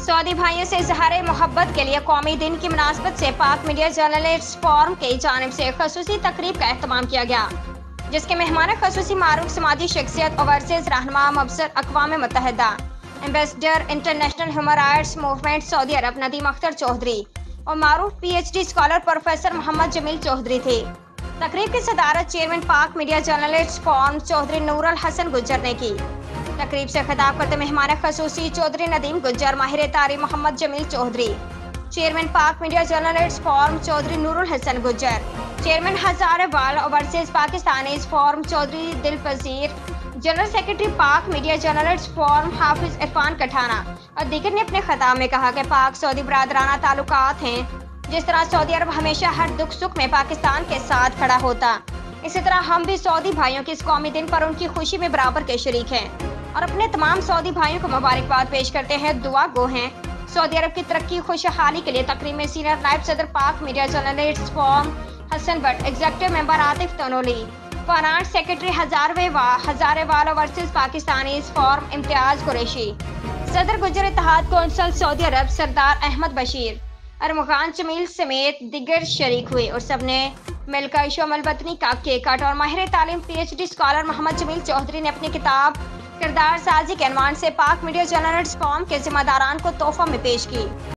Saudi भाइयों से इजहार मोहब्बत के लिए कौमी दिन की मुनासबत से पाक मीडिया जर्नलिस्ट फोरम की जानिब से खसूसी तकरीब का एहतमाम किया गया, जिसके मेहमान खसूसी मारूफ समाजी शख्सियत ओवरसीज रहनुमा मबसर अक़वाम मुत्तहिदा ambassador international human rights movement सऊदी अरब नदीम अख्तर चौधरी और मारूफ PhD scholar professor Mohammad Jameel Chaudhry थे। तकरीब की सदारत chairman Pak media journalist forum Chaudhry Noorul Hasan Gujjar ने की। तकरीब से खिताब करते मेहमान खसूसी चौधरी नदीम गुज्जर, माहिर तारीख Mohammad Jameel Chaudhry, chairman Pak media journalist forum Chaudhry Noorul Hasan Gujjar, chairman Hazarewal overseas Pakistani forum Chaudhry Dilpazeer, general secretary Pak media journalist forum Hafiz Irfan Kathana और दीगर ने अपने खिताब में कहा कि पाक सऊदी बरादराना ताल्लुकात हैं। जिस तरह सऊदी अरब हमेशा हर दुख सुख में पाकिस्तान के साथ खड़ा होता, इसी तरह हम भी सऊदी भाइयों के इस कौमी दिन पर उनकी खुशी में बराबर के शरीक हैं और अपने तमाम सऊदी भाइयों को मुबारकबाद पेश करते हैं, दुआ गो हैं। सऊदी अरब की तरक्की खुशहाली के लिए तकरीब में सीनियर नायब सदर Pak media journalist forum Hasan Bhatt, executive member Atif Tanoli, finance secretary Hazarewal overseas Pakistani forum Imtiaz Qureshi, सदर गुज्जर इत्तेहाद कौंसल सऊदी अरब सरदार अहमद बशीर, अरमगान जमील समेत दिगर शरीक हुए और सबने मिलकर शोमल बतनी का केक काटा और माहिर तालीम PhD स्कॉलर मोहम्मद जमील चौधरी ने अपनी किताब किरदार साजी के अनवान से पाक मीडिया जर्नलिस्ट फोरम के जिम्मेदारान को तोहफा में पेश की।